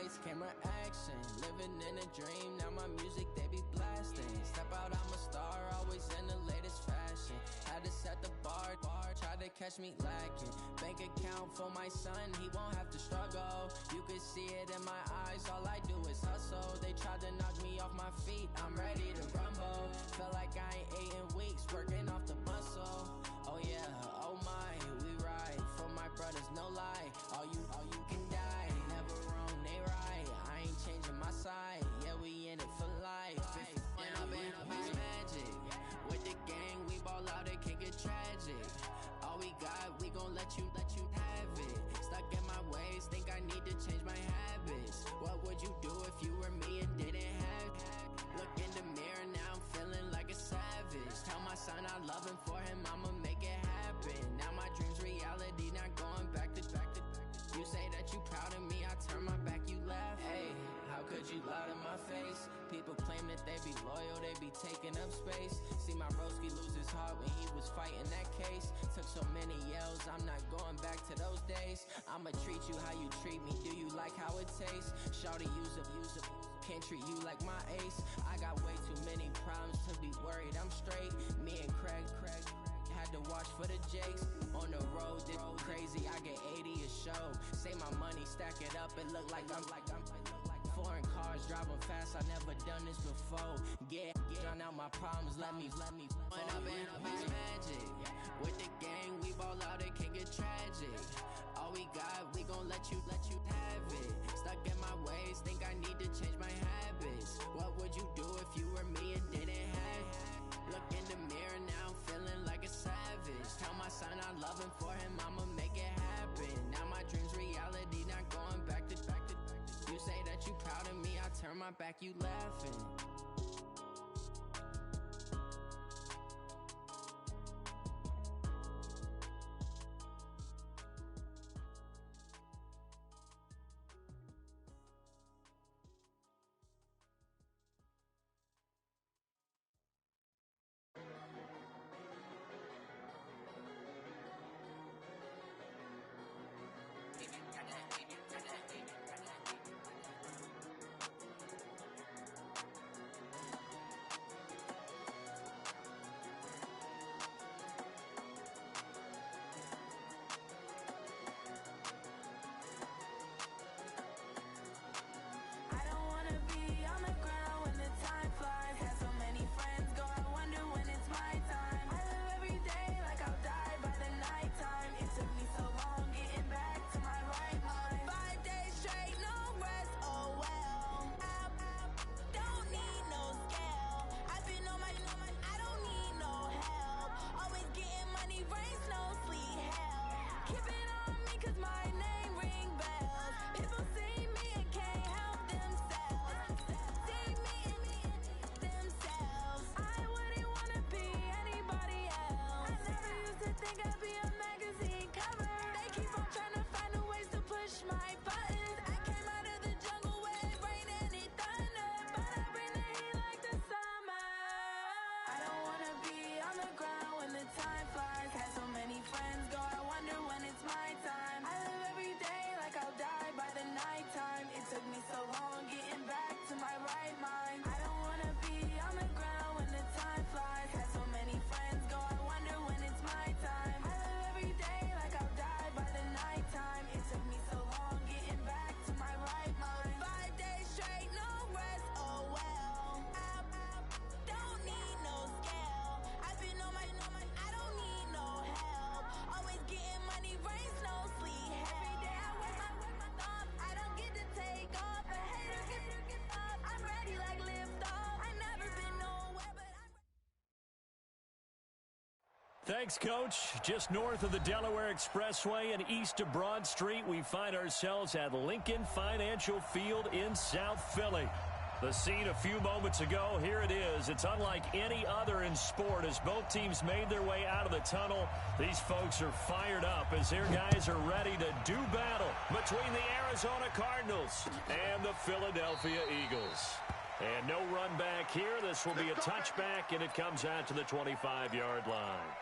lights, camera action. Living in a dream, now my music they be blasting. Step out, I'm a star, always in the latest fashion. Had to set the bar, try to catch me lacking. Bank account for my son, he won't have to struggle. You can see it in my eyes, all I do is hustle. They tried to knock me off my feet, I'm ready to rumble. Felt like I ain't ate in weeks, working off the muscle. Oh yeah, oh my, we ride for my brothers, no lie. All you can die, never wrong, they right. I ain't changing my side, yeah, we in it for life. When I've been magic, with the gang, we ball out, it can get tragic. All we got, we gon' let you have it. Stuck in my ways, think I need to change my habits. What would you do if you were me and didn't have it? Look in the mirror, now I'm feeling like a savage. Tell my son I love him, for him I'ma make it happen. Now my dream's reality, not going back to. You say that you proud of me, I turn my back, you laugh. Hey, how could you lie to my face? People claim that they be loyal, they be taking up space. See my broski lose his heart when he was fighting that case. Took so many yells, I'm not going back to those days. I'ma treat you how you treat me, do you like how it tastes? Shawty, use up, can't treat you like my ace. I got way too many problems to be worried, I'm straight. Me and Craig had to watch for the Jakes. On the road, this crazy, I get 80 a show. Say my money, stack it up, it look like I'm foreign cars, driving fast, I never done this before. Drown out my problems, let me When I've been magic, with the gang, we ball out, it can get tragic. All we got, we gon' let you have it. Stuck in my ways, think I need to change my habits. What would you do if you were me and didn't have it? Look in the mirror, now I'm feeling like a savage. Tell my son I love him, for him I'ma make it happen. Now my dream's reality, not going back to. You say that you proud of me, I turn my back, you laughing. Thanks, Coach. Just north of the Delaware Expressway and east of Broad Street, we find ourselves at Lincoln Financial Field in South Philly. The scene a few moments ago, here it is. It's unlike any other in sport as both teams made their way out of the tunnel. These folks are fired up as their guys are ready to do battle between the Arizona Cardinals and the Philadelphia Eagles. And no run back here. This will be a touchback, and it comes out to the 25-yard line.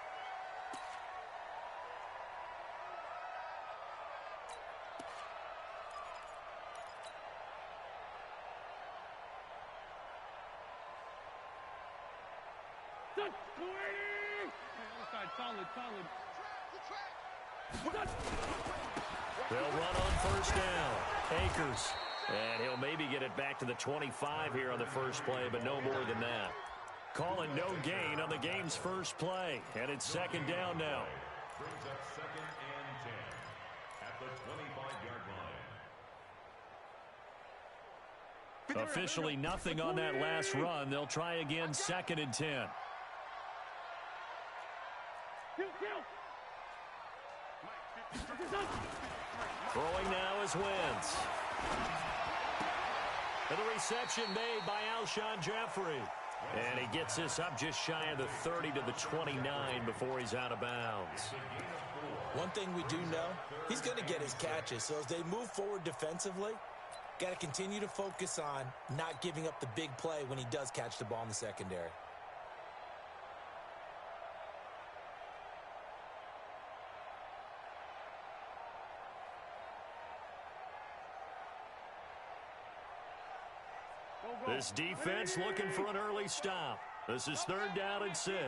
They'll run on first down. Akers. And he'll maybe get it back to the 25 here on the first play, but no more than that. Calling no gain on the game's first play. And it's second down now. Brings up second and 10 at the 25-yard line. Officially nothing on that last run. They'll try again, second and 10. Throwing now is Wentz. And the reception made by Alshon Jeffrey. And he gets this up just shy of the 30 to the 29 before he's out of bounds. One thing we do know, he's going to get his catches. So as they move forward defensively, got to continue to focus on not giving up the big play when he does catch the ball in the secondary. This defense looking for an early stop. This is third down and 6. 81.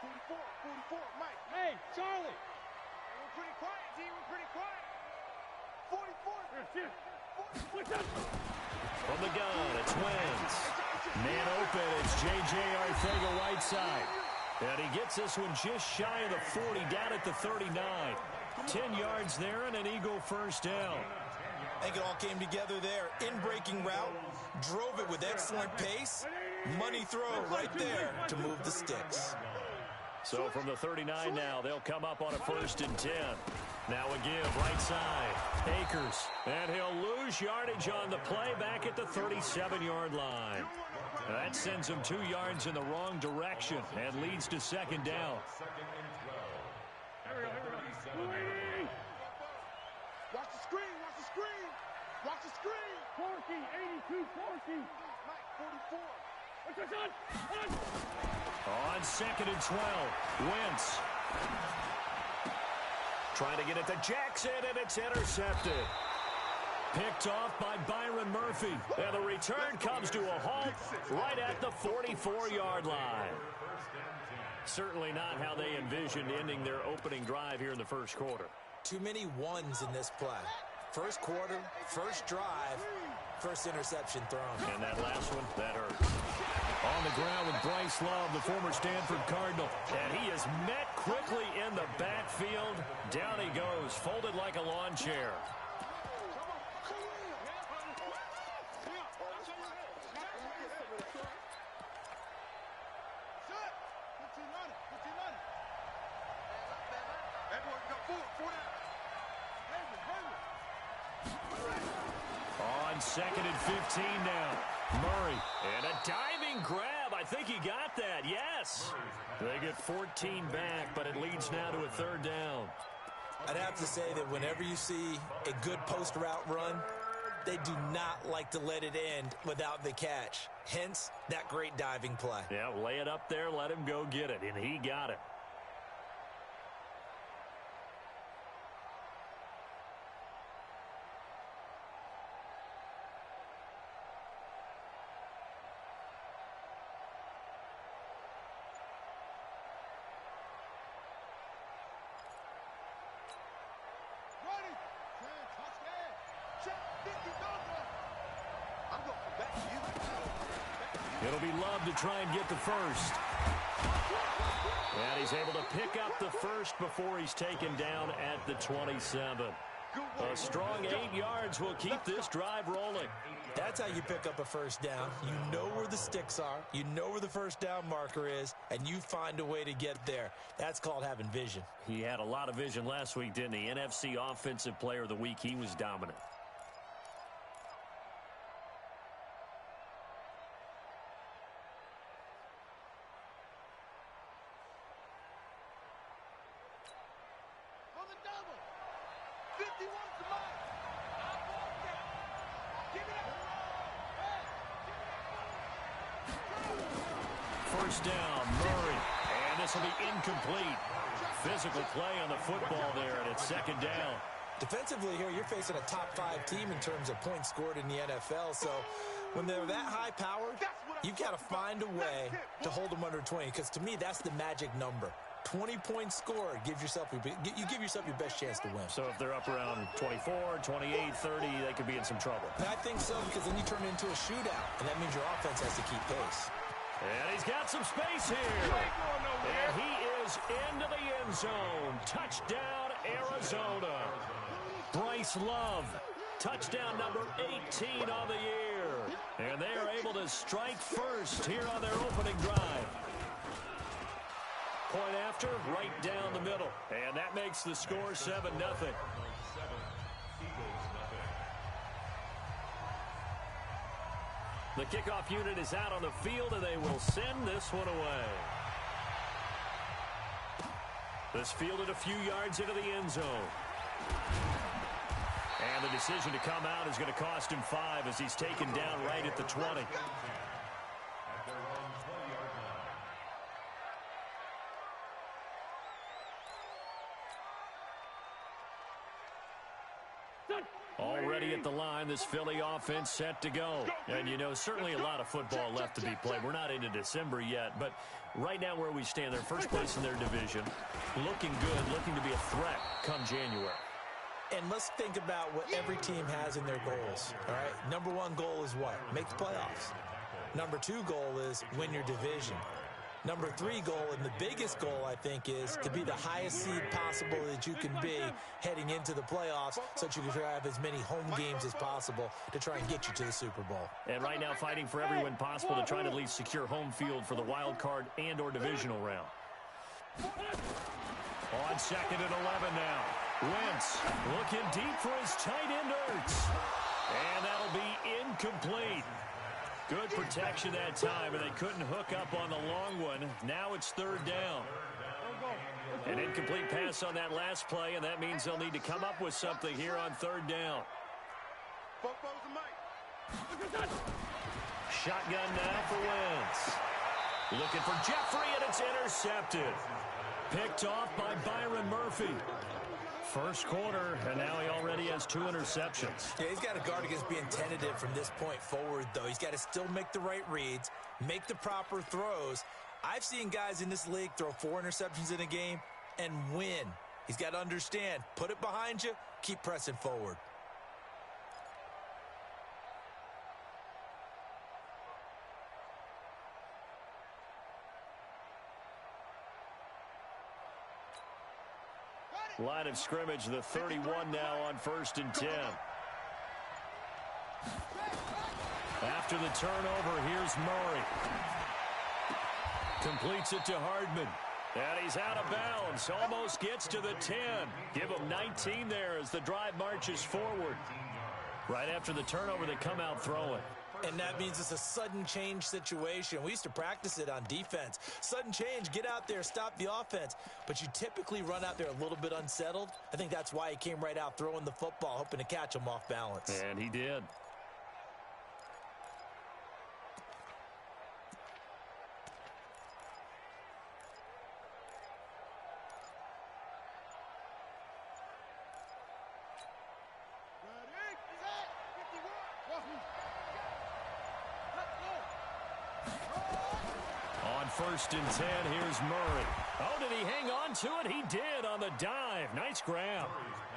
44, Mike. Hey, Charlie. We're pretty quiet, D. We're pretty quiet. 44. From the gun, it's Wentz. Man open, it's J.J. Arcega-Whiteside. And he gets this one just shy of the 40, down at the 39. 10 yards there and an Eagle first down. I think it all came together there. In-breaking route, drove it with excellent pace. Money throw right there to move the sticks. So from the 39 now, they'll come up on a first and 10. Now a give, right side. Akers. And he'll lose yardage on the play back at the 37-yard line. That sends him 2 yards in the wrong direction and leads to second down. Second and 12. Watch the screen. Watch the screen. Porky, 82, Porky. Mike, 44. What's this on? On second and 12, Wentz. Trying to get it to Jackson, and it's intercepted. Picked off by Byron Murphy. And the return comes to a halt right at the 44-yard line. Certainly not how they envisioned ending their opening drive here in the first quarter. Too many ones in this play. First quarter, first drive, first interception thrown. And that last one, that hurt. On the ground with Bryce Love, the former Stanford Cardinal. And he is met quickly in the backfield. Down he goes, folded like a lawn chair. Second and 15 now. Murray. And a diving grab. I think he got that. Yes. They get 14 back, but it leads now to a third down. I'd have to say that whenever you see a good post route run, they do not like to let it end without the catch. Hence, that great diving play. Yeah, lay it up there, let him go get it, and he got it. It'll be Love to try and get the first. And he's able to pick up the first before he's taken down at the 27. A strong 8 yards will keep this drive rolling. That's how you pick up a first down. You know where the sticks are. You know where the first down marker is, and you find a way to get there. That's called having vision. He had a lot of vision last week, didn't he? NFC Offensive Player of the Week. He was dominant. First down, Murray. And this will be incomplete. Physical play on the football there, and it's second down. Defensively here, you're facing a top 5 team in terms of points scored in the NFL, so When they're that high-powered, you've got to find a way to hold them under 20, because to me, that's the magic number. 20-point score, you give yourself your best chance to win. So if they're up around 24, 28, 30, they could be in some trouble. And I think so, because then you turn it into a shootout, and that means your offense has to keep pace. And he's got some space here. And he is into the end zone. Touchdown, Arizona. Bryce Love, touchdown number 18 on the year. And they are able to strike first here on their opening drive. Point after, right down the middle. And that makes the score 7-0. The kickoff unit is out on the field, and they will send this one away. This fielded a few yards into the end zone. And the decision to come out is going to cost him 5 as he's taken down right at the 20. Already at the line, this Philly offense set to go. And, you know, certainly a lot of football left to be played. We're not into December yet, but right now where we stand, they're first place in their division. Looking good, looking to be a threat come January. And let's think about what every team has in their goals, all right? Number 1 goal is what? Make the playoffs. Number 2 goal is win your division. Number 3 goal, and the biggest goal, I think, is to be the highest seed possible that you can be heading into the playoffs so that you can have as many home games as possible to try and get you to the Super Bowl. And right now fighting for every win possible to try to at least secure home field for the wild card and or divisional round. On 2nd and 11 now. Wentz looking deep for his tight end Yr2. And that'll be incomplete. Good protection that time, and they couldn't hook up on the long one. Now it's 3rd down. An incomplete pass on that last play, and that means they'll need to come up with something here on 3rd down. Shotgun now for Wentz. Looking for Jeffrey, and it's intercepted. Picked off by Byron Murphy. First quarter, and now he already has 2 interceptions. Yeah, he's got to guard against being tentative from this point forward, though. He's got to still make the right reads, make the proper throws. I've seen guys in this league throw 4 interceptions in a game and win. He's got to understand, put it behind you, keep pressing forward. Line of scrimmage, the 31 now on 1st and 10. After the turnover, here's Murray. Completes it to Hardman. And he's out of bounds. Almost gets to the 10. Give him 19 there as the drive marches forward. Right after the turnover, they come out throwing. And that means it's a sudden change situation. We used to practice it on defense. Sudden change, get out there, stop the offense. But you typically run out there a little bit unsettled. I think that's why he came right out throwing the football, hoping to catch him off balance. And he did. On 1st and 10, here's Murray. Oh, did he hang on to it? He did on the dive. Nice grab.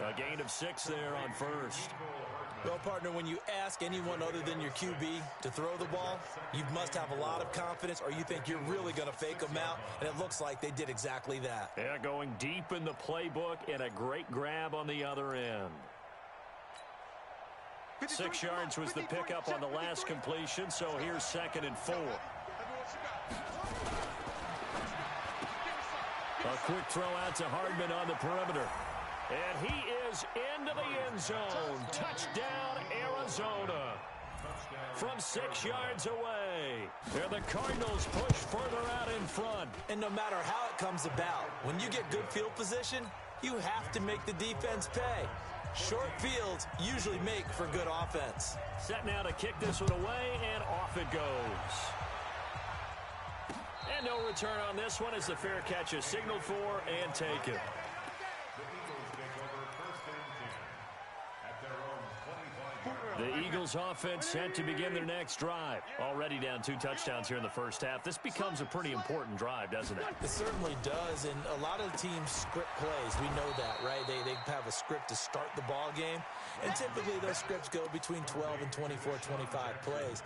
A gain of 6 there on 1st. Well, partner, when you ask anyone other than your QB to throw the ball, you must have a lot of confidence, or you think you're really going to fake them out, and it looks like they did exactly that. Yeah, going deep in the playbook and a great grab on the other end. 6 yards was the pickup on the last completion, so here's 2nd and 4. A quick throw out to Hardman on the perimeter. And he is into the end zone. Touchdown, Arizona. From 6 yards away. And the Cardinals push further out in front. And no matter how it comes about, when you get good field position, you have to make the defense pay. Short fields usually make for good offense. Set now to kick this one away, and off it goes. And no return on this one as the fair catch is signaled for and taken. The Eagles Eagles offense set to begin their next drive. Already down 2 touchdowns here in the first half. This becomes a pretty important drive, doesn't it? It certainly does, and a lot of the teams script plays. We know that, right? They have a script to start the ball game, and typically those scripts go between 12 and 24, 25 plays.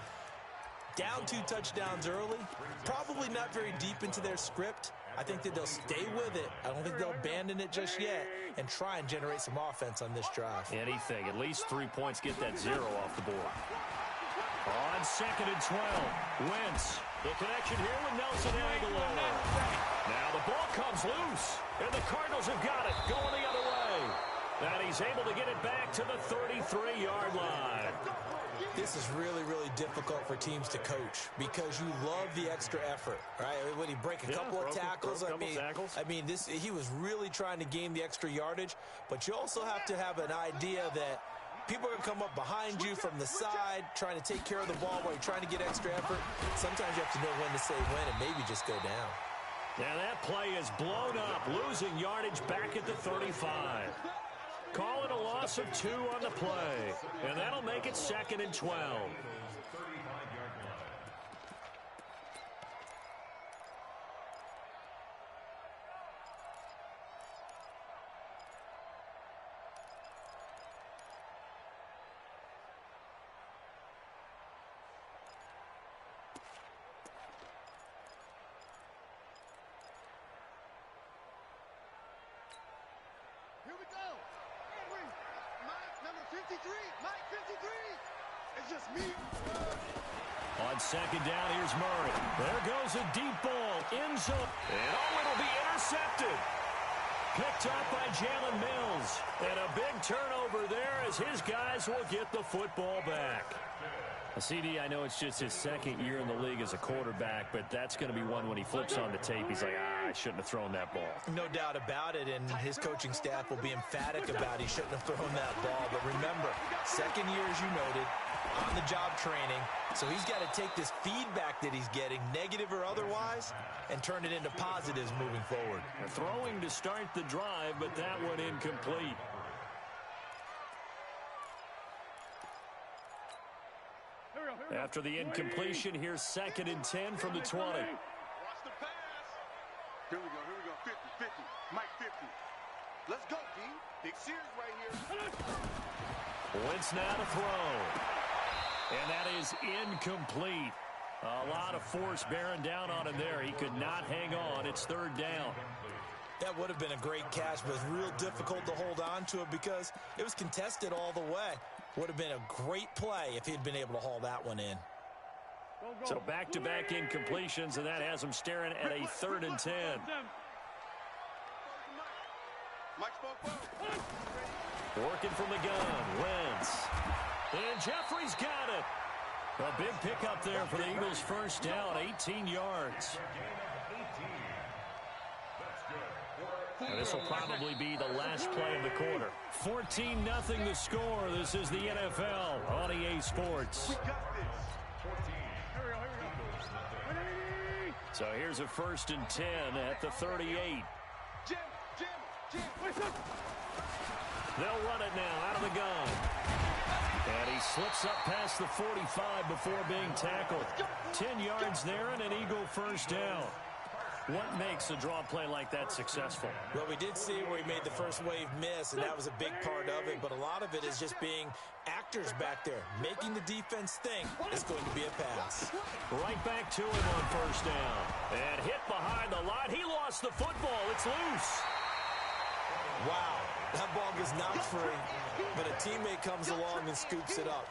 Down 2 touchdowns early, probably not very deep into their script. I think that they'll stay with it. I don't think they'll abandon it just yet and try and generate some offense on this drive. Anything. At least 3 points. Get that 0 off the board. On 2nd and 12. Wentz. The connection here with Nelson Aguilar. Now the ball comes loose. And the Cardinals have got it. Going the other way. And he's able to get it back to the 33-yard line. This is really, really difficult for teams to coach because you love the extra effort, right? When he break a couple of tackles, he was really trying to gain the extra yardage, but you also have to have an idea that people are going to come up behind you from the side, trying to take care of the ball while you're trying to get extra effort. Sometimes you have to know when to say when and maybe just go down. Now that play is blown up, losing yardage back at the 35. Call it a loss of 2 on the play, and that'll make it 2nd and 12. Here we go. Number 53, Mike 53. It's just me. On 2nd down, here's Murray. There goes a deep ball in zone. And it'll be intercepted. Picked up by Jalen Mills. And a big turnover there as his guys will get the football back. CD, I know it's just his 2nd year in the league as a quarterback, but that's going to be one when he flips on the tape. He's like, I shouldn't have thrown that ball. No doubt about it, and his coaching staff will be emphatic about he shouldn't have thrown that ball. But remember, 2nd year, as you noted, on-the-job training. So he's got to take this feedback that he's getting, negative or otherwise, and turn it into positives moving forward. Throwing to start the drive, but that one incomplete. After the incompletion, here's 2nd and 10 from the 20. Watch the pass. Here we go. 50, 50. Mike 50. Let's go, D. Big series right here. Wentz now to throw. And that is incomplete. A lot of force bearing down on him there. He could not hang on. It's 3rd down. That would have been a great catch, but it's real difficult to hold on to it because it was contested all the way. Would have been a great play if he'd been able to haul that one in. So back-to-back incompletions, and that has him staring at a 3rd and 10. Working from the gun, Wentz. And Jeffrey's got it. A big pickup there for the Eagles' first down, 18 yards. And this will probably be the last play of the quarter. 14-0 the score. This is the NFL on EA Sports. So here's a 1st and 10 at the 38. They'll run it now out of the gun. And he slips up past the 45 before being tackled. 10 yards there and an Eagle first down. What makes a draw play like that successful? Well, we did see where he made the first wave miss, and that was a big part of it. But a lot of it is just being actors back there, making the defense think it's going to be a pass. Right back to him on 1st down. And hit behind the line. He lost the football. It's loose. Wow, that ball gets knocked free, but a teammate comes along and scoops it up.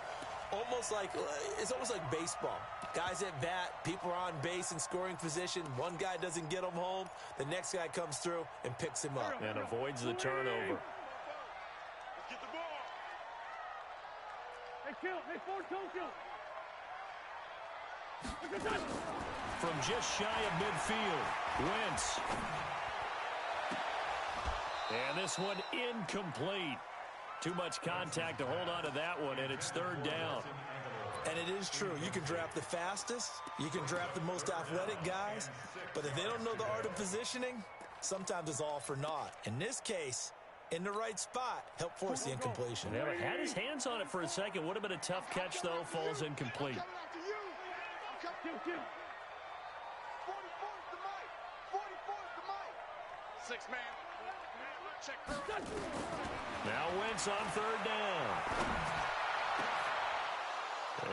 It's almost like baseball. Guys at bat, people are on base in scoring position. One guy doesn't get him home. The next guy comes through and picks him up. And avoids the turnover. Let's get the ball. Hey, Ford, From just shy of midfield, Wentz. And this one incomplete. Too much contact to hold on to that one, and it's 3rd down. And it is true. You can draft the fastest. You can draft the most athletic guys. But if they don't know the art of positioning, sometimes it's all for naught. In this case, in the right spot, helped force the incompletion. Yeah, had his hands on it for a second. Would have been a tough catch, though. Falls incomplete. 44's the mic. 44's the mic. 6-man. Check her. Now Wentz on third down.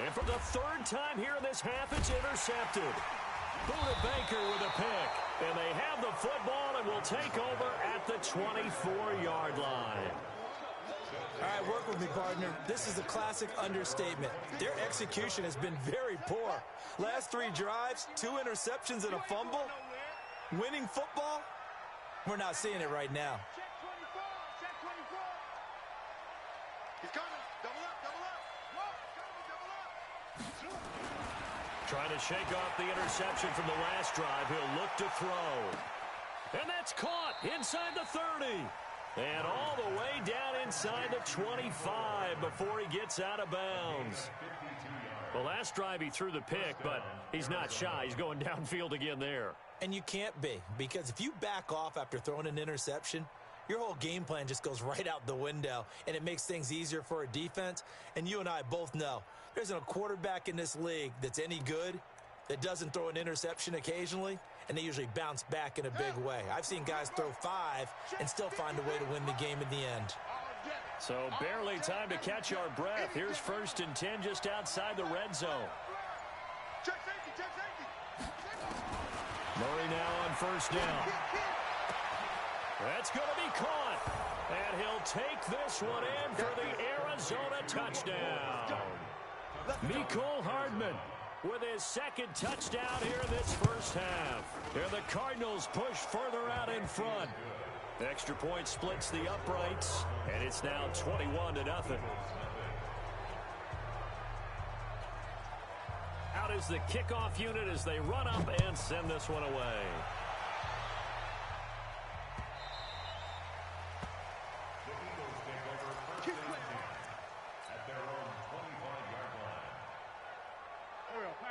And for the third time here in this half, it's intercepted. Buda Baker with a pick. And they have the football and will take over at the 24-yard line. All right, work with me, partner. This is a classic understatement. Their execution has been very poor. Last 3 drives, 2 interceptions and a fumble. Winning football? We're not seeing it right now. He's coming. Double up, double up. Whoa, double up. Trying to shake off the interception from the last drive. He'll look to throw. And that's caught inside the 30. And all the way down inside the 25 before he gets out of bounds. The last drive he threw the pick, but he's not shy. He's going downfield again there. And you can't be, because if you back off after throwing an interception, your whole game plan just goes right out the window, and it makes things easier for a defense. And you and I both know there isn't a quarterback in this league that's any good that doesn't throw an interception occasionally, and they usually bounce back in a big way. I've seen guys throw 5 and still find a way to win the game in the end. So barely time to catch our breath. Here's 1st and 10 just outside the red zone. Check safety, check safety. Murray now on 1st down. That's going to be caught. And he'll take this one in for the Arizona touchdown. Mecole Hardman with his 2nd touchdown here in this first half. And the Cardinals push further out in front. The extra point splits the uprights, and it's now 21-0. Out is the kickoff unit as they run up and send this one away.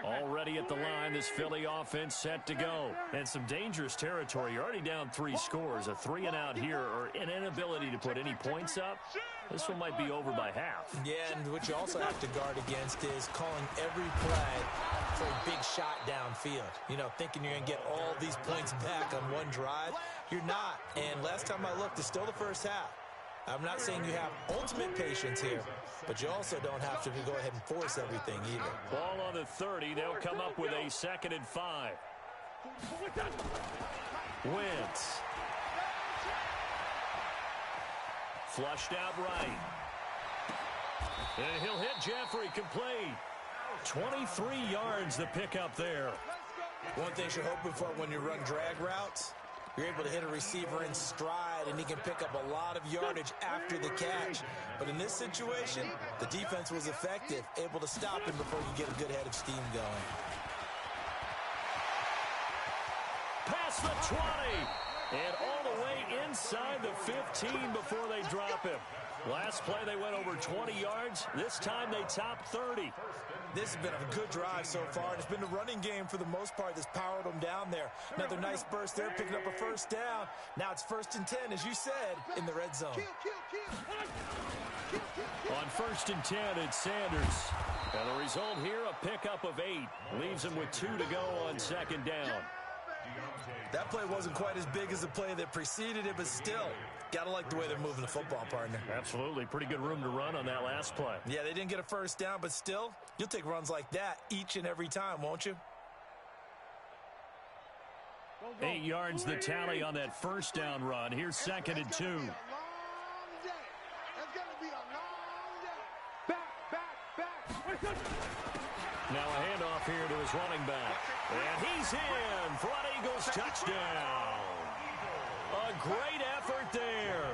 Already at the line, this Philly offense set to go. And some dangerous territory. You're already down 3 scores. A 3 and out here, or an inability to put any points up. This one might be over by half. Yeah, and what you also have to guard against is calling every play for a big shot downfield. You know, thinking you're going to get all these points back on one drive. You're not. And last time I looked, it's still the first half. I'm not saying you have ultimate patience here, but you also don't have to go ahead and force everything either. Ball on the 30. They'll come up with a 2nd and 5. Wentz. Flushed out right. And he'll hit Jeffrey complete. 23 yards the pickup there. One thing you're hoping for when you run drag routes, you're able to hit a receiver in stride, and he can pick up a lot of yardage after the catch. But in this situation, the defense was effective, able to stop him before you get a good head of steam going. Past the 20, and all the way inside the 15 before they drop him. Last play, they went over 20 yards. This time, they topped 30. This has been a good drive so far. It's been the running game for the most part that's powered them down there. Another nice burst there, picking up a 1st down. Now it's 1st and 10, as you said, in the red zone. On 1st and 10, it's Sanders. And the result here, a pickup of 8. Leaves him with 2 to go on 2nd down. That play wasn't quite as big as the play that preceded it, but still, got to like the way they're moving the football, partner. Absolutely. Pretty good room to run on that last play. Yeah, they didn't get a 1st down, but still, you'll take runs like that each and every time, won't you? 8 yards the tally on that 1st down run. Here's 2nd and 2. Now a handoff here to his running back. And he's in for an Eagles touchdown. A great effort there.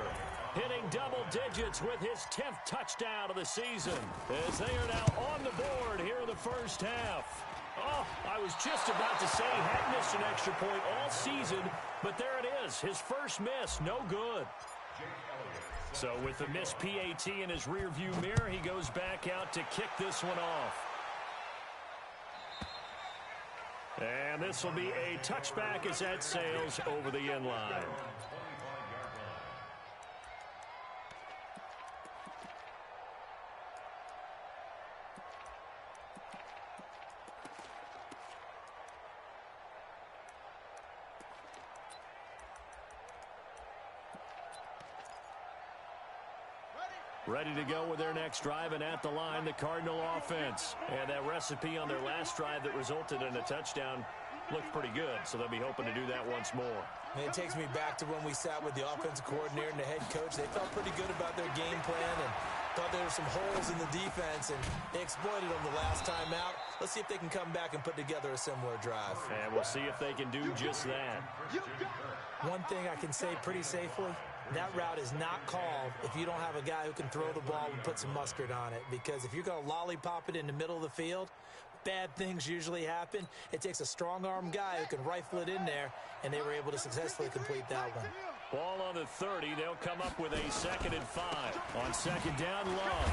Hitting double digits with his 10th touchdown of the season. As they are now on the board here in the first half. Oh, I was just about to say he had missed an extra point all season, but there it is. His first miss, no good. So with the missed PAT in his rearview mirror, he goes back out to kick this one off. And this will be a touchback as that sails over the end line. Ready to go with their next drive, and at the line, the Cardinal offense. And that recipe on their last drive that resulted in a touchdown looked pretty good, so they'll be hoping to do that once more. And it takes me back to when we sat with the offensive coordinator and the head coach. They felt pretty good about their game plan and thought there were some holes in the defense, and they exploited them the last time out. Let's see if they can come back and put together a similar drive. And we'll see if they can do just that. One thing I can say pretty safely, that route is not called if you don't have a guy who can throw the ball and put some mustard on it. Because if you're going to lollipop it in the middle of the field, bad things usually happen. It takes a strong-arm guy who can rifle it in there, and they were able to successfully complete that one. Ball on the 30. They'll come up with a 2nd and 5. On 2nd down, Love.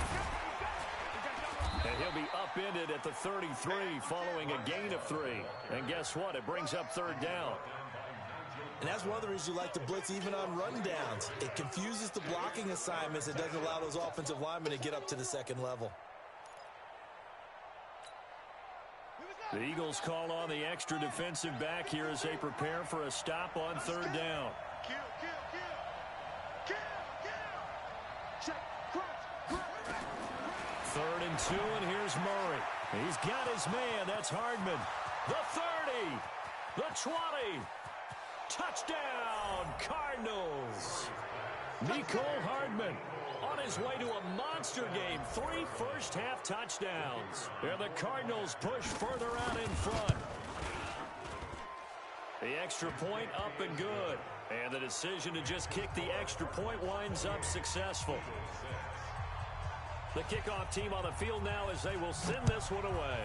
And he'll be upended at the 33 following a gain of 3. And guess what? It brings up 3rd down. And that's one of the reasons you like to blitz even on rundowns. It confuses the blocking assignments. It doesn't allow those offensive linemen to get up to the 2nd level. The Eagles call on the extra defensive back here as they prepare for a stop on 3rd down. Third and 2, and here's Murray. He's got his man. That's Hardman. The 30. The 20. Touchdown, Cardinals. Nicole Hardman on his way to a monster game. 3 first-half touchdowns. And the Cardinals push further out in front. The extra point up and good. And the decision to just kick the extra point winds up successful. The kickoff team on the field now as they will send this one away.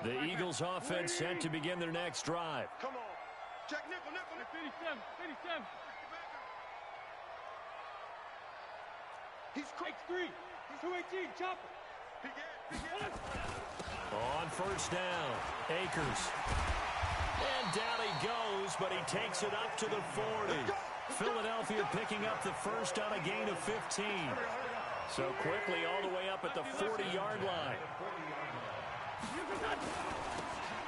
The Eagles offense set to begin their next drive. Come on. Check nickel. 57. He's quick. 3. He's 218. Chopper. On 1st down, Akers. And down he goes, but he takes it up to the 40. Philadelphia picking up the first on a gain of 15. So quickly all the way up at the 40-yard line.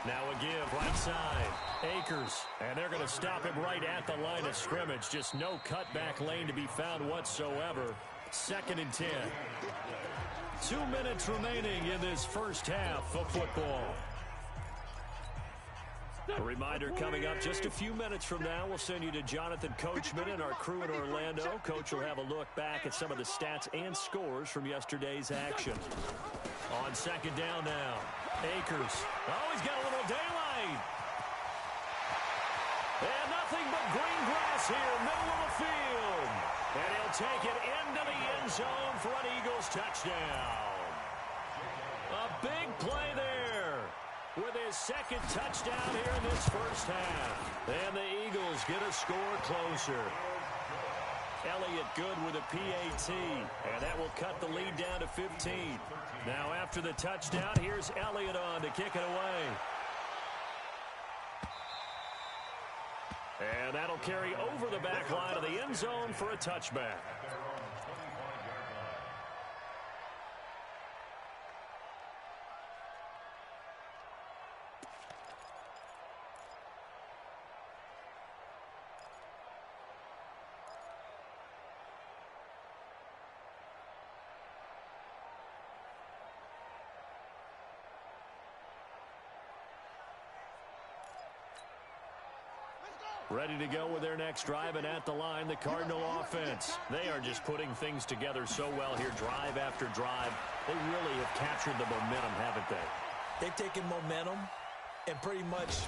Now a give right side. Akers. And they're going to stop him right at the line of scrimmage. Just no cutback lane to be found whatsoever. 2nd and 10. 2 minutes remaining in this first half of football. A reminder coming up just a few minutes from now. We'll send you to Jonathan Coachman and our crew in Orlando. Coach will have a look back at some of the stats and scores from yesterday's action. On 2nd down now. Akers. Oh, he's got a little daylight. And nothing but green grass here, middle of the field. And he'll take it into the end zone for an Eagles touchdown. A big play there with his 2nd touchdown here in this first half. And the Eagles get a score closer. Elliott good with a PAT, and that will cut the lead down to 15. Now after the touchdown, here's Elliott on to kick it away. And that'll carry over the back line of the end zone for a touchback. Ready to go with their next drive, and at the line, the Cardinal offense. They are just putting things together so well here, drive after drive. They really have captured the momentum, haven't they? They've taken momentum and pretty much...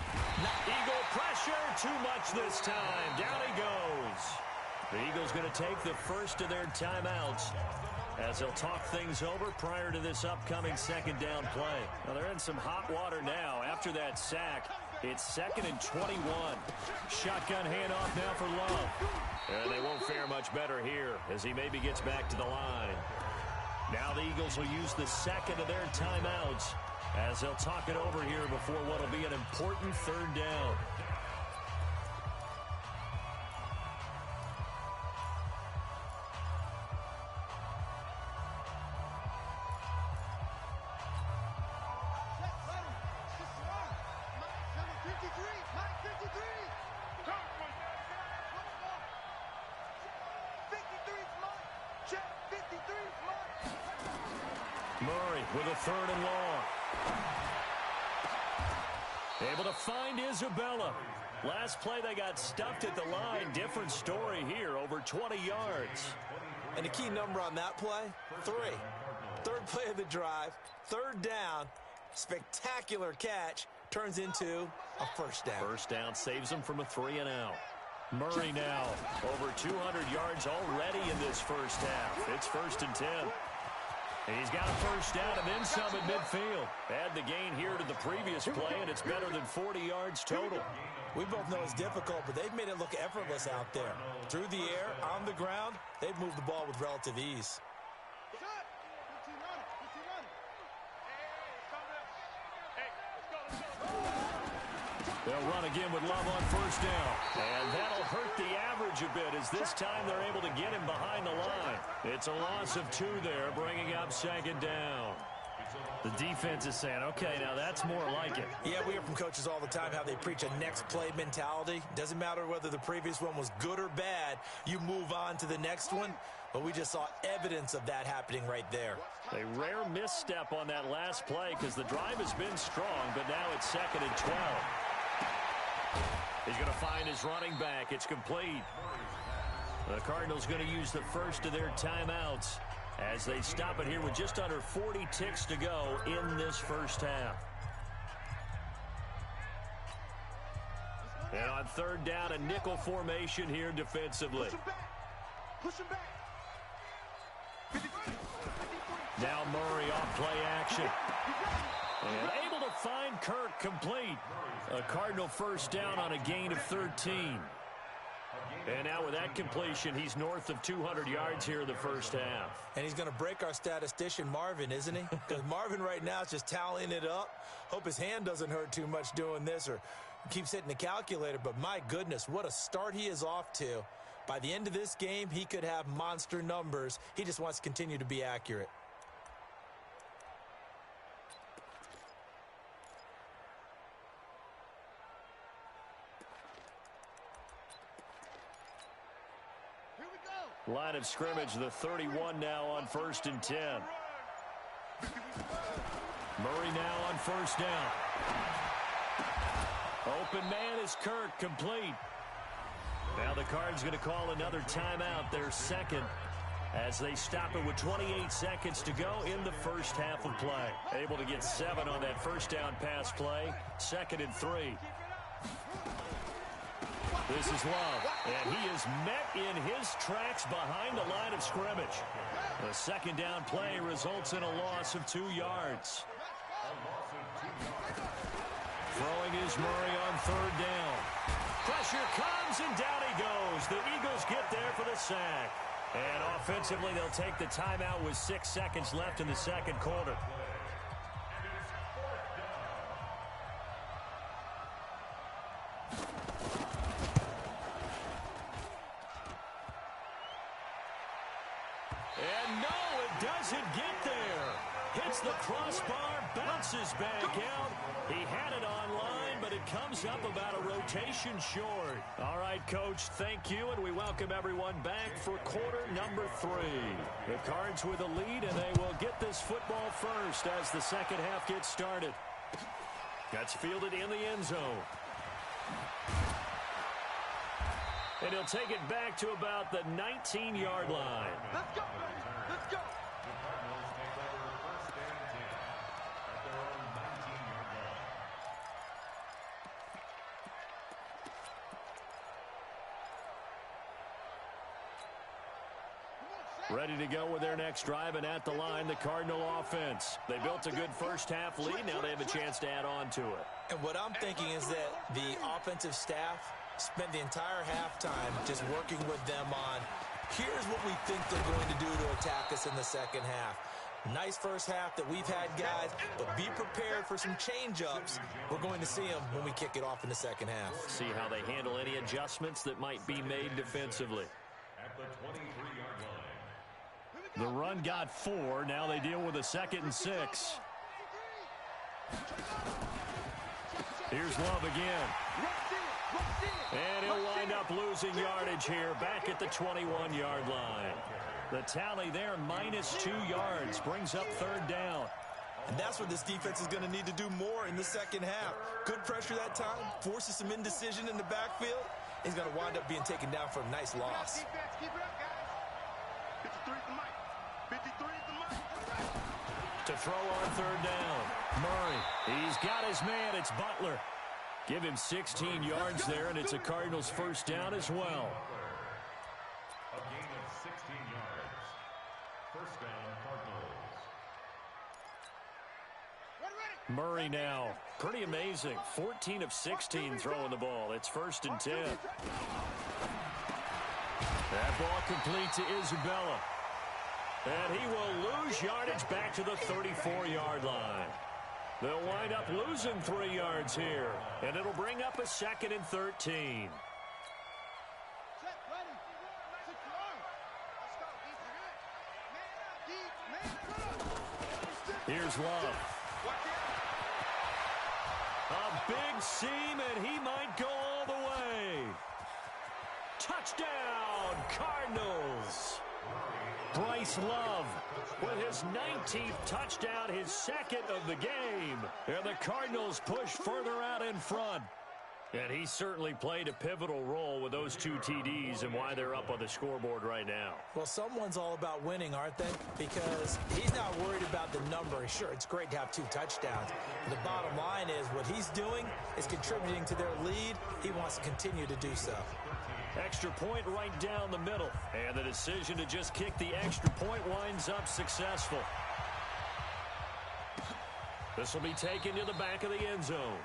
Eagle pressure, too much this time. Down he goes. The Eagles going to take the first of their timeouts as they'll talk things over prior to this upcoming 2nd down play. Now they're in some hot water now after that sack. It's 2nd and 21. Shotgun handoff now for Love. And they won't fare much better here as he maybe gets back to the line. Now the Eagles will use the 2nd of their timeouts as they'll talk it over here before what will be an important 3rd down. Murray with a 3rd and long. Able to find Isabella. Last play they got stuffed at the line. Different story here, over 20 yards. And the key number on that play, 3. 3rd play of the drive, 3rd down, spectacular catch, turns into a 1st down. 1st down saves them from a 3 and out. Murray now over 200 yards already in this first half. It's 1st and 10. And he's got a 1st down and then some at midfield. Add the gain here to the previous play, and it's better than 40 yards total. We both know it's difficult, but they've made it look effortless out there. Through the air, on the ground, they've moved the ball with relative ease. They'll run again with Love on 1st down. And that'll hurt the average a bit as this time they're able to get him behind the line. It's a loss of 2 there, bringing up 2nd down. The defense is saying, okay, now that's more like it. Yeah, we hear from coaches all the time how they preach a next play mentality. Doesn't matter whether the previous one was good or bad. You move on to the next one. But we just saw evidence of that happening right there. A rare misstep on that last play because the drive has been strong, but now it's 2nd and 12. He's going to find his running back. It's complete. The Cardinals going to use the first of their timeouts as they stop it here with just under 40 ticks to go in this first half. And on 3rd down, a nickel formation here defensively. Push him back. Now Murray off play action. And able to find Kirk complete. A Cardinal 1st down on a gain of 13. And now with that completion, he's north of 200 yards here in the first half. And he's going to break our statistician, Marvin, isn't he? Because Marvin right now is just tallying it up. Hope his hand doesn't hurt too much doing this or keeps hitting the calculator. But my goodness, what a start he is off to. By the end of this game, he could have monster numbers. He just wants to continue to be accurate. Line of scrimmage, the 31 now on 1st and 10. Murray now on 1st down. Open man is Kirk, complete. Now the Cards going to call another timeout, their 2nd, as they stop it with 28 seconds to go in the first half of play. Able to get 7 on that 1st down pass play, 2nd and 3. This is Love, and he is met in his tracks behind the line of scrimmage. The 2nd down play results in a loss of 2 yards. Throwing is Murray on 3rd down. Pressure comes, and down he goes. The Eagles get there for the sack. And offensively, they'll take the timeout with 6 seconds left in the 2nd quarter. And no, it doesn't get there. Hits the crossbar, bounces back out. He had it on line, but it comes up about a rotation short. All right, Coach, thank you, and we welcome everyone back for quarter number 3. The Cards with a lead, and they will get this football first as the 2nd half gets started. That's fielded in the end zone. And he'll take it back to about the 19-yard line. Let's go. Let's go. Ready to go with their next drive, and at the line, the Cardinal offense. They built a good first half lead. Now they have a chance to add on to it. And what I'm thinking is that the offensive staff spent the entire halftime just working with them on, here's what we think they're going to do to attack us in the 2nd half. Nice first half that we've had, guys, but be prepared for some change-ups. We're going to see them when we kick it off in the 2nd half. See how they handle any adjustments that might be made defensively. At the 23-yard line. The run got 4. Now they deal with a 2nd and 6. Here's Love again. And he'll wind up losing yardage here back at the 21-yard line. The tally there, -2 yards, brings up third down. And that's what this defense is going to need to do more in the second half. Good pressure that time, forces some indecision in the backfield. He's going to wind up being taken down for a nice loss. Keep it up, guys. 53 is the mic. 53 is the mic. To throw on third down, Murray. He's got his man. It's Butler. Give him 16 yards there, and it's a Cardinals first down as well. A gain of 16 yards. First down, Cardinals. Murray now. Pretty amazing. 14 of 16 throwing the ball. It's 1st and 10. That ball complete to Isabella. And he will lose yardage back to the 34-yard line. They'll wind up losing 3 yards here. And it'll bring up a 2nd and 13. Here's Love. A big seam, and he might go all the way. Touchdown, Cardinals. Bryce Love with his 19th touchdown, his 2nd of the game. And the Cardinals push further out in front. And he certainly played a pivotal role with those 2 TDs and why they're up on the scoreboard right now. Well, someone's all about winning, aren't they? Because he's not worried about the number. Sure, it's great to have 2 touchdowns. The bottom line is what he's doing is contributing to their lead. He wants to continue to do so. Extra point right down the middle. And the decision to just kick the extra point winds up successful. This will be taken to the back of the end zone.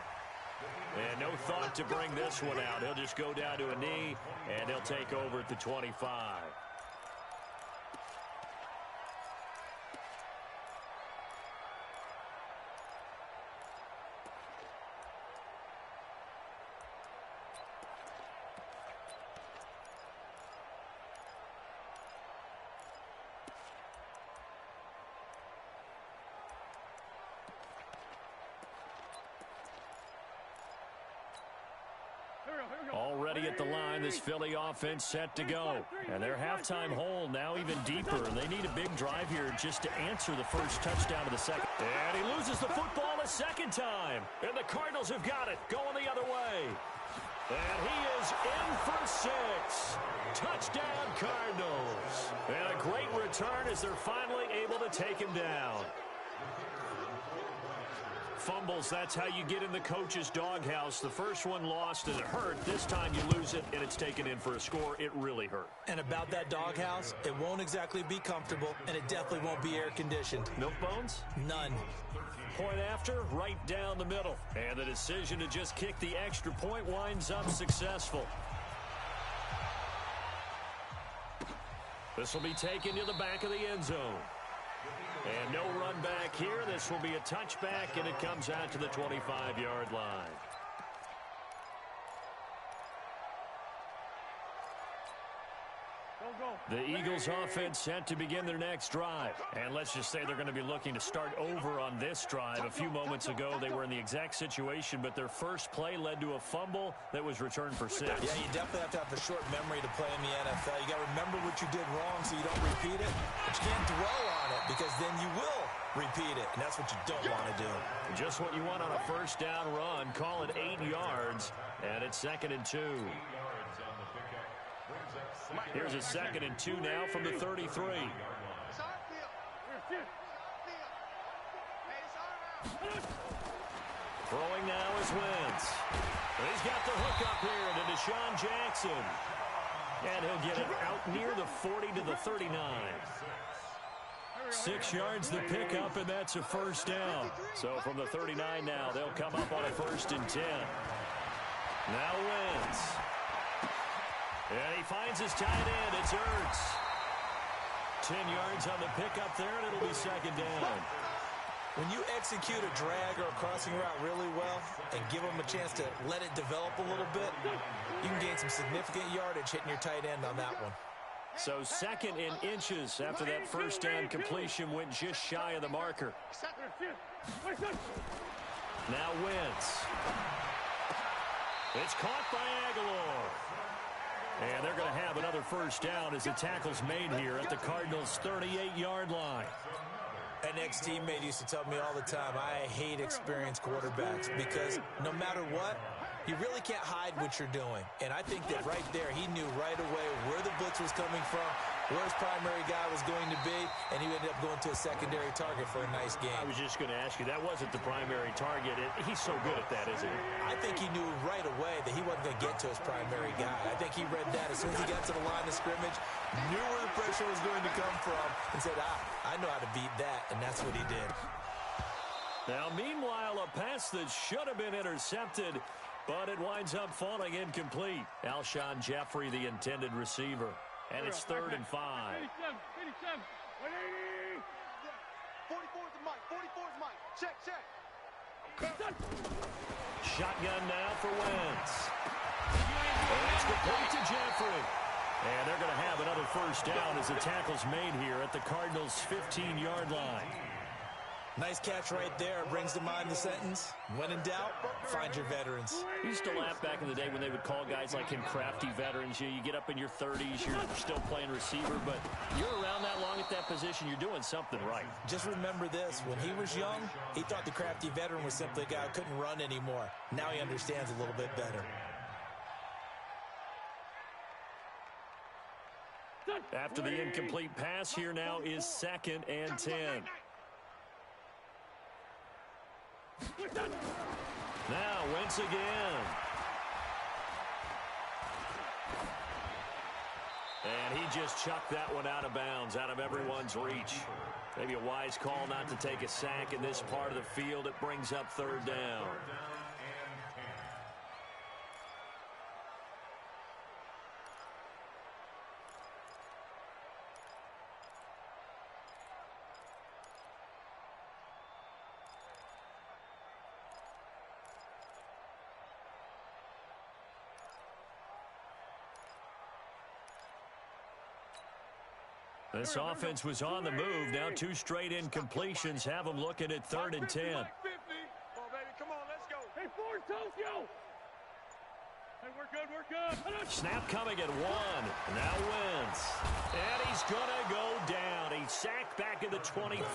And no thought to bring this one out. He'll just go down to a knee, and he'll take over at the 25. Already at the line, this Philly offense set to go. And their halftime hole now even deeper. And they need a big drive here just to answer the first touchdown of the second. And he loses the football a second time. And the Cardinals have got it, going the other way. And he is in for 6. Touchdown, Cardinals. And a great return as they're finally able to take him down. Fumbles, that's how you get in the coach's doghouse. The first one lost and it hurt. This time you lose it and it's taken in for a score. It really hurt. And about that doghouse, it won't exactly be comfortable, and it definitely won't be air-conditioned. Milk bones? None. Point after, right down the middle. And the decision to just kick the extra point winds up successful. This will be taken to the back of the end zone. And no run back here. This will be a touchback, and it comes out to the 25-yard line. The Eagles offense set to begin their next drive. And let's just say they're going to be looking to start over on this drive. A few moments ago, they were in the exact situation, but their first play led to a fumble that was returned for 6. Yeah, you definitely have to have a short memory to play in the NFL. You got to remember what you did wrong so you don't repeat it. But you can't dwell on it because then you will repeat it, and that's what you don't want to do. Just what you want on a first down run. Call it 8 yards, and it's 2nd and 2. Here's a 2nd and 2 now from the 33. Throwing now is Wentz. He's got the hook up here to Deshaun Jackson. And he'll get it out near the 40 to the 39. 6 yards the pickup, and that's a first down. So from the 39 now, they'll come up on a 1st and 10. Now Wentz. And he finds his tight end. It's Yr2. 10 yards on the pickup there, and it'll be 2nd down. When you execute a drag or a crossing route really well and give them a chance to let it develop a little bit, you can gain some significant yardage hitting your tight end on that one. So 2nd in inches after that first down completion went just shy of the marker. Now Wentz. It's caught by Aguilar. And they're going to have another first down as the tackle's made here at the Cardinals' 38-yard line. An ex-teammate used to tell me all the time, I hate experienced quarterbacks because no matter what, you really can't hide what you're doing. And I think that right there, he knew right away where the blitz was coming from, where his primary guy was going to be, and he ended up going to a secondary target for a nice game. I was just going to ask you, that wasn't the primary target. He's so good at that, isn't he? I think he knew right away that he wasn't going to get to his primary guy. I think he read that as soon as he got to the line of scrimmage, knew where the pressure was going to come from, and said, I know how to beat that, and that's what he did. Now, meanwhile, a pass that should have been intercepted, but it winds up falling incomplete. Alshon Jeffrey, the intended receiver. And it's 3rd and 5. 87, 180. 44 is the mic, 44 is mic. Check. Shotgun now for Wentz. And it's complete to Jeffrey. And they're going to have another first down as the tackle's made here at the Cardinals' 15-yard line. Nice catch right there. Brings to mind the sentence, when in doubt, find your veterans. I used to laugh back in the day when they would call guys like him crafty veterans. You get up in your 30s, you're still playing receiver, but you're around that long at that position, you're doing something right. Just remember this. When he was young, he thought the crafty veteran was simply a guy who couldn't run anymore. Now he understands a little bit better. After the incomplete pass, here now is 2nd and 10. Now Wentz again. And he just chucked that one out of bounds, out of everyone's reach. Maybe a wise call not to take a sack in this part of the field. It brings up 3rd down. This offense was on the move. Now 2 straight incompletions have them looking at 3rd and 10. Come on, baby. Come on, let's go. Hey, Ford, Tokyo. Hey, we're good. Snap coming at 1. Now Wentz. And he's going to go down. He's sacked back at the 24.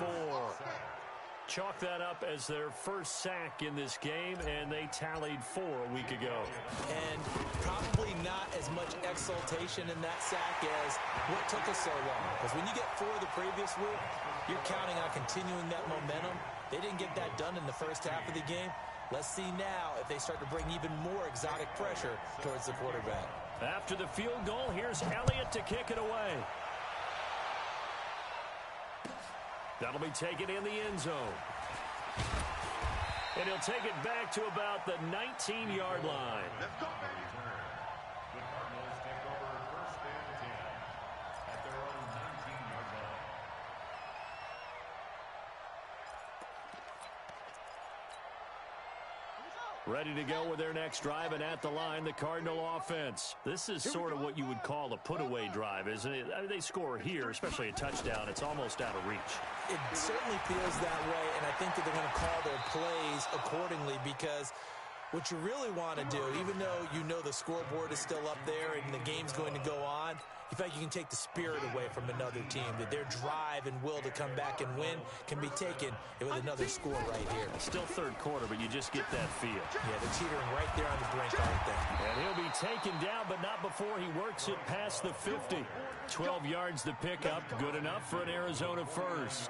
Chalk that up as their first sack in this game, and they tallied 4 a week ago. And probably not as much exultation in that sack as what took us so long. Because when you get 4 the previous week, you're counting on continuing that momentum. They didn't get that done in the first half of the game. Let's see now if they start to bring even more exotic pressure towards the quarterback. After the field goal, here's Elliott to kick it away. That'll be taken in the end zone. And he'll take it back to about the 19-yard line. Let's go, baby. The Cardinals take over 1st and 10 at their own 19-yard line. Ready to go with their next drive, and at the line, the Cardinal offense. This is sort of what you would call a put-away drive, isn't it? I mean, they score here, especially a touchdown. It's almost out of reach. It certainly feels that way, and I think that they're going to call their plays accordingly because what you really want to do, even though you know the scoreboard is still up there and the game's going to go on, you feel like you can take the spirit away from another team, that their drive and will to come back and win can be taken with another score right here. Still 3rd quarter, but you just get that feel. Yeah, they're teetering right there on the brink, aren't they? And he'll be taken down, but not before he works it past the 50. 12 yards to pick up, good enough for an Arizona first.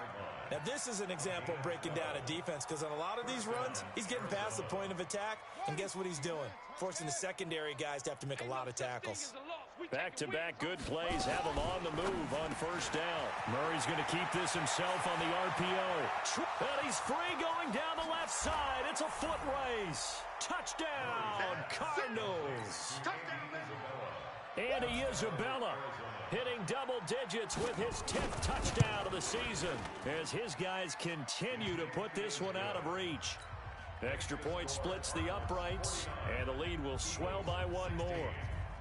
Now, this is an example of breaking down a defense because on a lot of these runs, he's getting past the point of attack, and guess what he's doing? Forcing the secondary guys to have to make a lot of tackles. Back-to-back good plays have him on the move on 1st down. Murray's going to keep this himself on the RPO. And he's free going down the left side. It's a foot race. Touchdown, Cardinals. Andy Isabella hitting double digits with his 10th touchdown of the season as his guys continue to put this one out of reach. Extra point splits the uprights, and the lead will swell by 1 more.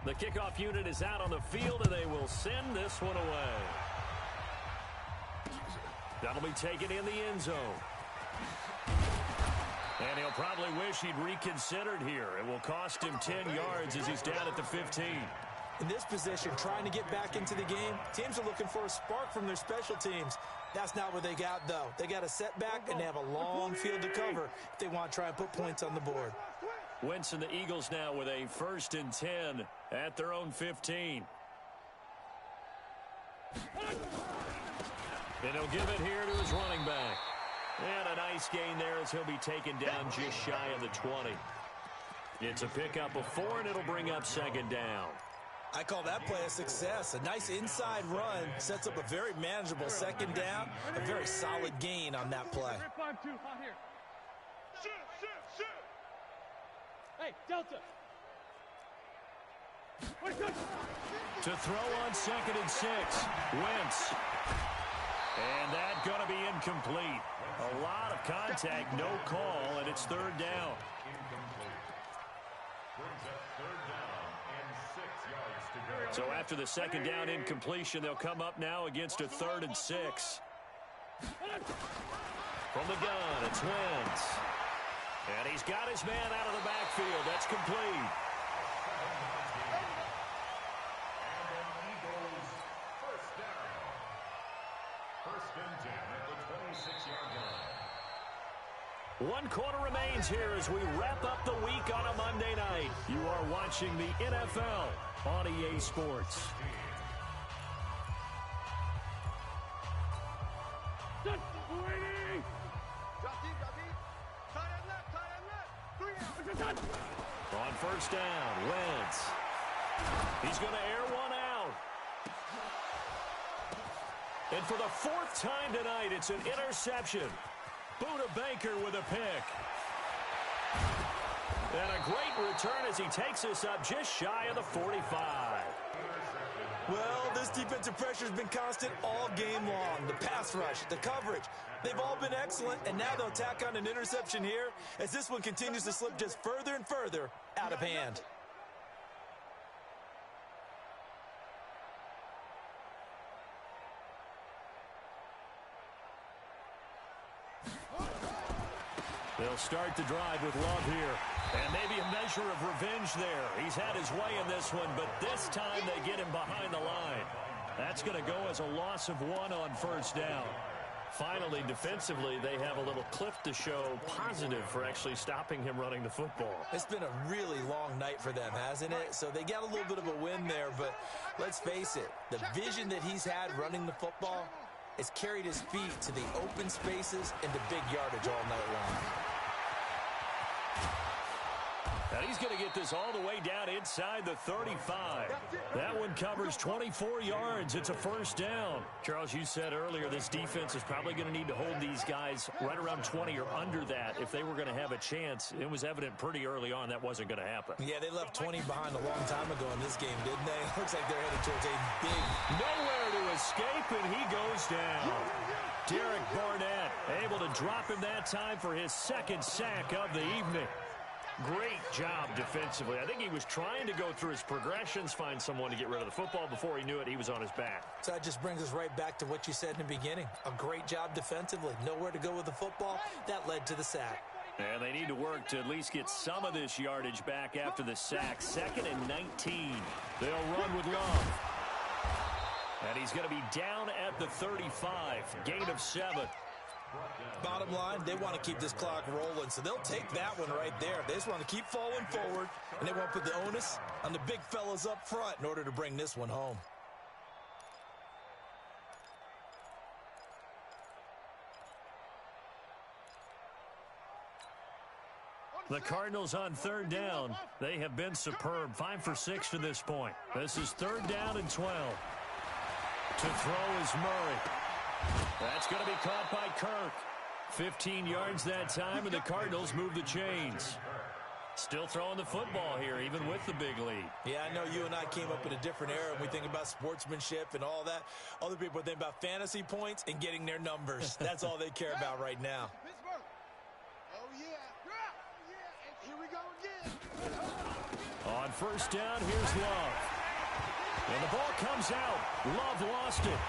The kickoff unit is out on the field, and they will send this one away. That'll be taken in the end zone. And he'll probably wish he'd reconsidered here. It will cost him 10 yards as he's down at the 15. In this position, trying to get back into the game, teams are looking for a spark from their special teams. That's not what they got, though. They got a setback, and they have a long field to cover if they want to try and put points on the board. Wentz and the Eagles now with a 1st and 10 at their own 15. And he'll give it here to his running back. And a nice gain there as he'll be taken down just shy of the 20. It's a pickup of 4, and it'll bring up 2nd down. I call that play a success. A nice inside run sets up a very manageable 2nd down. A very solid gain on that play. Hey, Delta. To throw on 2nd and 6. Wentz. And that's going to be incomplete. A lot of contact, no call, and it's 3rd down. So after the 2nd down incompletion, they'll come up now against a 3rd and 6. From the gun, it's Wentz. And he's got his man out of the backfield. That's complete. First and 10 at the 26-yard line. 1 quarter remains here as we wrap up the week on a Monday night. You are watching the NFL on EA Sports. On 1st down, Wentz. He's going to air one out. And for the 4th time tonight, it's an interception. Buda Baker with a pick. And a great return as he takes us up just shy of the 45. Well, this defensive pressure has been constant all game long. The pass rush, the coverage, they've all been excellent, and now they'll tack on an interception here as this one continues to slip just further and further out of hand. They'll start the drive with Love here. And maybe a measure of revenge there. He's had his way in this one, but this time they get him behind the line. That's going to go as a loss of 1 on 1st down. Finally, defensively, they have a little clip to show positive for actually stopping him running the football. It's been a really long night for them, hasn't it? So they got a little bit of a win there, but let's face it, the vision that he's had running the football has carried his feet to the open spaces and the big yardage all night long. And he's going to get this all the way down inside the 35. That one covers 24 yards. It's a 1st down. Charles, you said earlier this defense is probably going to need to hold these guys right around 20 or under that if they were going to have a chance. It was evident pretty early on that wasn't going to happen. Yeah, they left 20 behind a long time ago in this game, didn't they? Looks like they're headed towards a big... Nowhere to escape, and he goes down. Derek Barnett able to drop him that time for his 2nd sack of the evening. Great job defensively. I think he was trying to go through his progressions, find someone to get rid of the football. Before he knew it, he was on his back. So that just brings us right back to what you said in the beginning. A great job defensively. Nowhere to go with the football. That led to the sack. And they need to work to at least get some of this yardage back after the sack. 2nd and 19. They'll run with Love. And he's going to be down at the 35. Gain of 7. Bottom line, they want to keep this clock rolling, so they'll take that one right there. They just want to keep falling forward, and they want to put the onus on the big fellas up front in order to bring this one home. The Cardinals on 3rd down. They have been superb. 5 for 6 to this point. This is 3rd down and 12. To throw is Murray. That's going to be caught by Kirk. 15 yards that time, and the Cardinals move the chains. Still throwing the football here, even with the big lead. Yeah, I know you and I came up in a different era, and we think about sportsmanship and all that. Other people think about fantasy points and getting their numbers. That's all they care about right now. Oh, yeah. Here we go again. On 1st down, here's Love. And the ball comes out. Love lost it.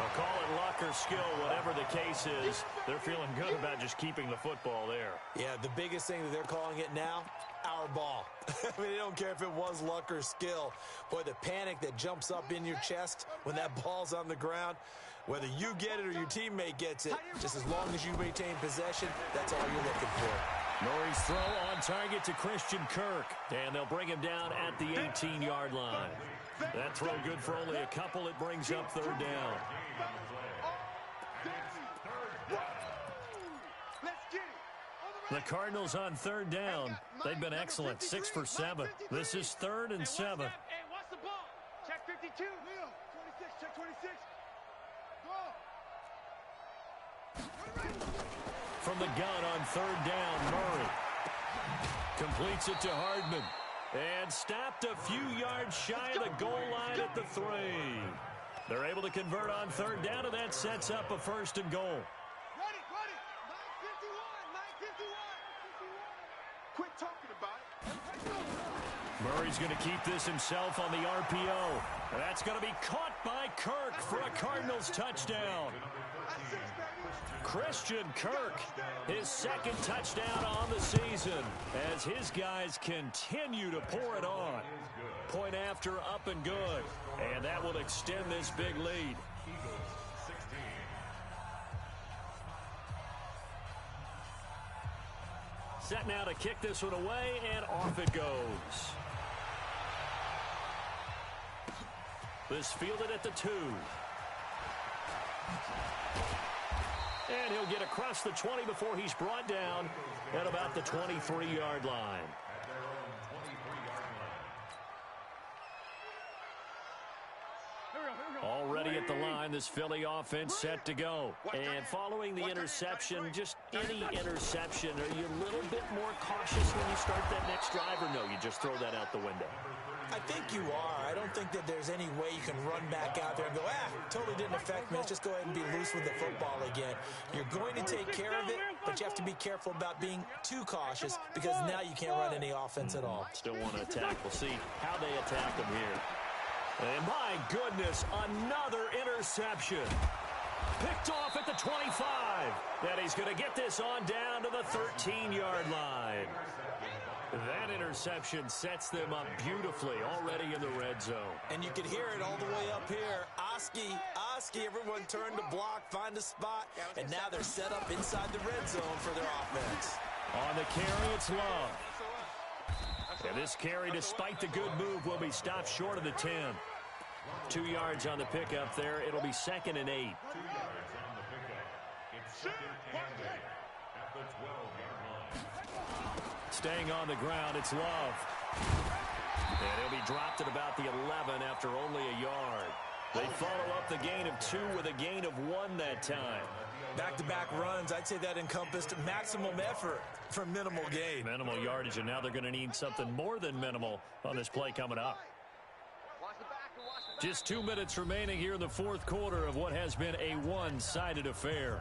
Well, call it luck or skill, whatever the case is. They're feeling good about just keeping the football there. Yeah, the biggest thing that they're calling it now, our ball. I mean, they don't care if it was luck or skill. Boy, the panic that jumps up in your chest when that ball's on the ground, whether you get it or your teammate gets it, just as long as you maintain possession, that's all you're looking for. Murray's throw on target to Christian Kirk, and they'll bring him down at the 18-yard line. That throw good for only a couple. It brings up third down. The Cardinals on third down. They've been excellent, 6 for 7. This is 3rd and 7. Hey, watch the ball. Check 52. 26, check 26. Go. From the gun on third down, Murray completes it to Hardman. And stopped a few yards shy of the goal line at the 3. They're able to convert on third down, and that sets up a 1st and goal. Ready. 9:51. Quit talking about it. Murray's going to keep this himself on the RPO. That's going to be caught by Kirk for a Cardinals touchdown. Christian Kirk, his 2nd touchdown on the season as his guys continue to pour it on. Point after, up and good. And that will extend this big lead. Set now to kick this one away, and off it goes. This fielded at the 2. And he'll get across the 20 before he's brought down at about the 23-yard line. Already at the line, this Philly offense set to go. And following the interception, just any interception, are you a little bit more cautious when you start that next drive, or no, you just throw that out the window? I think you are. I don't think that there's any way you can run back out there and go, totally didn't affect me. Let's just go ahead and be loose with the football again. You're going to take care of it, but you have to be careful about being too cautious because now you can't run any offense at all. Still want to attack. We'll see how they attack them here. And my goodness, another interception. Picked off at the 25. And he's going to get this on down to the 13-yard line. That interception sets them up beautifully already in the red zone. And you can hear it all the way up here. Oski, everyone turned to block, find a spot, and now they're set up inside the red zone for their offense. On the carry, it's Love. And this carry, despite the good move, will be stopped short of the 10. 2 yards on the pickup there. It'll be 2nd and 8. 2 yards on the pickup. It's 2nd and 8 at the 12-yard line. Staying on the ground, it's Love. And he'll be dropped at about the 11 after only a yard. They follow up the gain of 2 with a gain of 1 that time. Back-to-back runs, I'd say that encompassed maximum effort for minimal gain. Minimal yardage, and now they're going to need something more than minimal on this play coming up. Just 2 minutes remaining here in the 4th quarter of what has been a one-sided affair.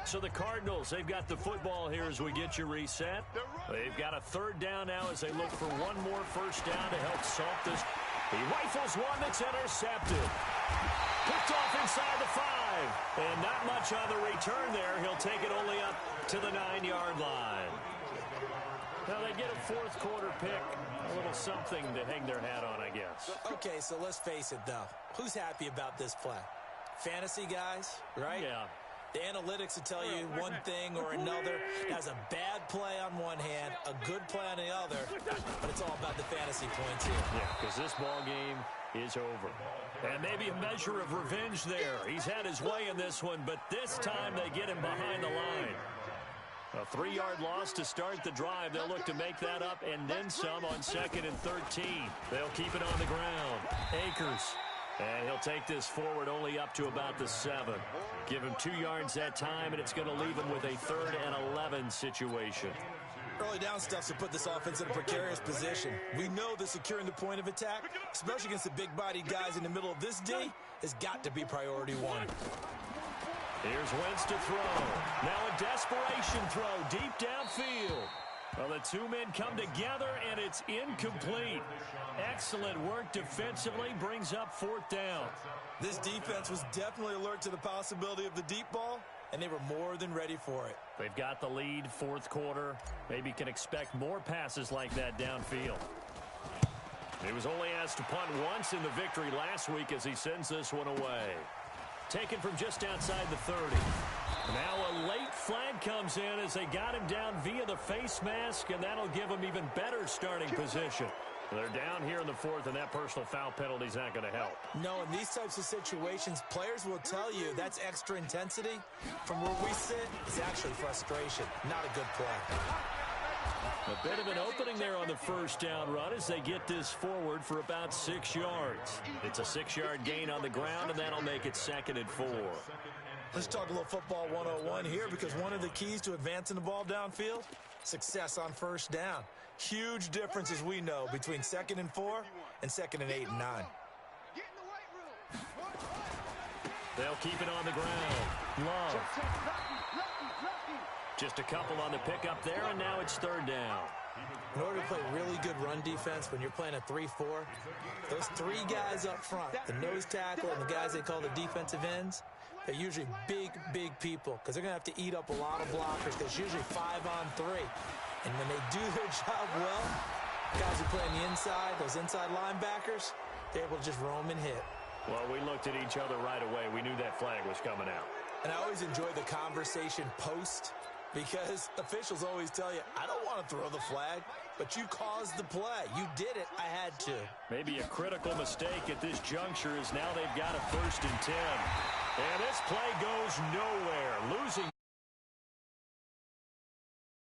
So the Cardinals, they've got the football here as we get you reset. They've got a 3rd down now as they look for one more 1st down to help salt this. He rifles one that's intercepted. Picked off inside the 5. And not much on the return there. He'll take it only up to the 9-yard line. Now they get a 4th quarter pick. A little something to hang their hat on, I guess. Okay, so let's face it, though. Who's happy about this play? Fantasy guys, right? Yeah. The analytics will tell you one thing or another. That's a bad play on one hand, a good play on the other, but it's all about the fantasy points here. Yeah, because this ball game is over. And maybe a measure of revenge there. He's had his way in this one, but this time they get him behind the line. A 3-yard loss to start the drive. They'll look to make that up and then some on 2nd and 13. They'll keep it on the ground. Akers. And he'll take this forward only up to about the 7. Give him 2 yards that time, and it's going to leave him with a 3rd and 11 situation. Early down stuff to put this offense in a precarious position. We know that securing the point of attack, especially against the big-bodied guys in the middle of this D, has got to be priority 1. Here's Wentz to throw. Now a desperation throw deep downfield. Well, the two men come together, and it's incomplete. Excellent work defensively, brings up 4th down. This defense was definitely alert to the possibility of the deep ball, and they were more than ready for it. They've got the lead, 4th quarter. Maybe can expect more passes like that downfield. He was only asked to punt once in the victory last week as he sends this one away. Taken from just outside the 30. Now a late flag comes in as they got him down via the face mask, and that'll give him even better starting position. They're down here in the 4th, and that personal foul penalty is not going to help. No, in these types of situations, players will tell you that's extra intensity. From where we sit, it's actually frustration, not a good play. A bit of an opening there on the 1st down run as they get this forward for about 6 yards. It's a 6-yard gain on the ground, and that'll make it 2nd and 4. Let's talk a little football 101 here, because one of the keys to advancing the ball downfield, success on 1st down. Huge difference, as we know, between 2nd and 4 and 2nd and 8 and 9. They'll keep it on the ground. Love. Just a couple on the pickup there, and now it's 3rd down. In order to play really good run defense when you're playing a 3-4, those 3 guys up front, the nose tackle and the guys they call the defensive ends, they're usually big, big people because they're going to have to eat up a lot of blockers. There's usually 5 on 3. And when they do their job well, guys who play on the inside, those inside linebackers, they're able to just roam and hit. Well, we looked at each other right away. We knew that flag was coming out. And I always enjoy the conversation post, because officials always tell you, I don't want to throw the flag, but you caused the play. You did it. I had to. Maybe a critical mistake at this juncture is now they've got a 1st and 10. And this play goes nowhere. Losing